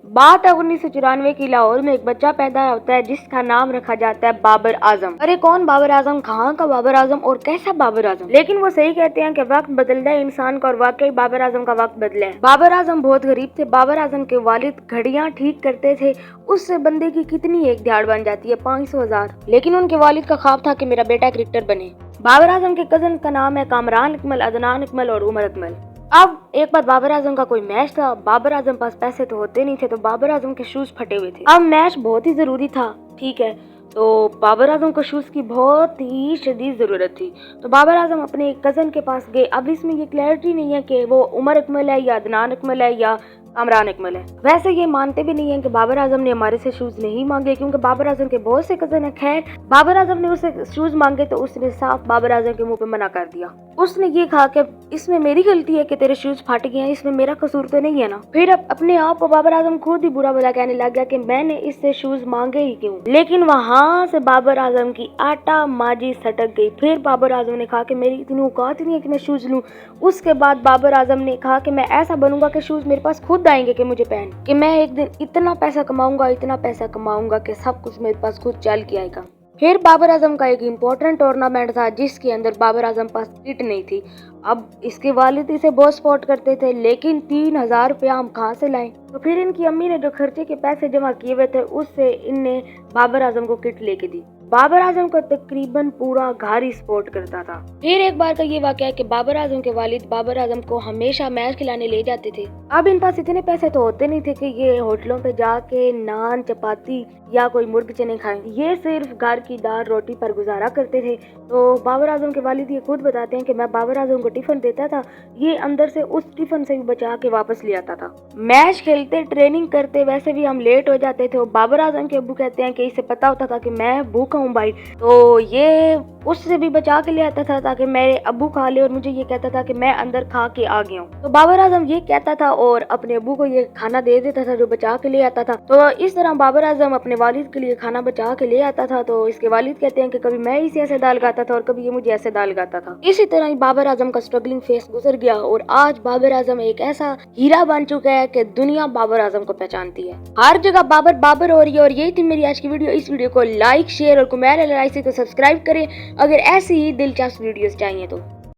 बात है 1994 की। लाहौर में एक बच्चा पैदा होता है जिसका नाम रखा जाता है बाबर आजम। अरे कौन बाबर आजम, कहाँ का बाबर आजम और कैसा बाबर आजम? लेकिन वो सही कहते हैं कि वक्त बदलता है इंसान का, और वाकई बाबर आजम का वक्त बदला है। बाबर आजम बहुत गरीब थे। बाबर आजम के वालिद घड़ियां ठीक करते थे, उससे बंदे की कितनी एक दिहाड़ बन जाती है, 500,000। लेकिन उनके वालिद का ख्वाब था कि मेरा बेटा क्रिकेटर बने। बाबर आजम के कजन का नाम है कामरान अकमल, अदनान अकमल और उमर अकमल। अब एक बार बाबर आजम का कोई मैच था। बाबर आजम पास पैसे तो होते नहीं थे, तो बाबर आजम के शूज फटे हुए थे। अब मैच बहुत ही जरूरी था, ठीक है, तो बाबर आजम को शूज की बहुत ही शदीद जरूरत थी। तो बाबर आजम अपने कजन के पास गए। अब इसमें ये क्लैरिटी नहीं है कि वो उमर अकमल है या अदनान अकमल है या कामरान अकमल है। वैसे ये मानते भी नहीं है कि बाबर आजम ने हमारे से शूज नहीं मांगे, क्योंकि बाबर आजम के बहुत से कजन है। खैर, बाबर आजम ने उससे शूज मांगे तो उसने साफ बाबर आजम के मुंह पे मना कर दिया। उसने ये कहा कि इसमें मेरी गलती है कि तेरे शूज फट गए हैं, इसमें मेरा कसूर तो नहीं है ना। फिर अपने आप को बाबर आजम खुद ही बुरा भला कहने लग गया कि मैंने इससे शूज मांगे ही क्यों। लेकिन वहां से बाबर आजम की आटा माजी सटक गई। फिर बाबर आजम ने कहा कि मेरी इतनी औकात नहीं है कि मैं शूज लूं। उसके बाद बाबर आजम ने कहा कि मैं ऐसा बनूंगा कि शूज मेरे पास खुद आएंगे कि मुझे पहन, कि मैं एक दिन इतना पैसा कमाऊंगा कि सब कुछ मेरे पास खुद चल के आएगा। फिर बाबर आजम का एक इम्पोर्टेंट टूर्नामेंट था जिसके अंदर बाबर आजम पास किट नहीं थी। अब इसके वालिद इसे बहुत सपोर्ट करते थे, लेकिन 3,000 रुपया हम कहाँ से लाएं? तो फिर इनकी अम्मी ने जो खर्चे के पैसे जमा किए हुए थे उससे इनने बाबर आजम को किट लेके दी। बाबर आजम का तकरीबन पूरा घर ही सपोर्ट करता था। फिर एक बार का ये वाकया है कि बाबर आजम के वालिद बाबर आजम को हमेशा मैच खिलाने ले जाते थे। अब इन पास इतने पैसे तो होते नहीं थे कि ये होटलों पे जाके नान चपाती या कोई मुर्ग चने खाएं। ये सिर्फ घर की दाल रोटी पर गुजारा करते थे। तो बाबर आजम के वालिद ये खुद बताते हैं कि मैं बाबर आजम को टिफिन देता था, ये अंदर से उस टिफिन से भी बचा के वापस ले आता था। मैच खेलते, ट्रेनिंग करते, वैसे भी हम लेट हो जाते थे। बाबर आजम के अब्बू कहते हैं कि इसे पता होता था कि मैं भूखा हूँ भाई, तो ये उससे भी बचा के ले आता था ताकि मेरे अब्बू खा ले, और मुझे ये कहता था कि मैं अंदर खा के आ गया हूँ। तो बाबर आजम ये कहता था और अपने अब्बू को ये खाना दे देता था जो बचा के ले आता था। तो इस तरह बाबर आजम अपने वालिद के लिए खाना बचा के ले आता था। तो इसके वालिद कहते हैं कि कभी मैं इसे ऐसे दाल गाता था और कभी ये मुझे ऐसे दाल गाता था। इसी तरह ही बाबर आजम का स्ट्रगलिंग फेस गुजर गया और आज बाबर आजम एक ऐसा हीरा बन चुका है कि दुनिया बाबर आजम को पहचानती है। हर जगह बाबर बाबर हो रही है। और यही थी मेरी आज की वीडियो। इस वीडियो को लाइक, शेयर और कमेंट को सब्सक्राइब करें अगर ऐसी ही दिलचस्प वीडियोस चाहिए तो।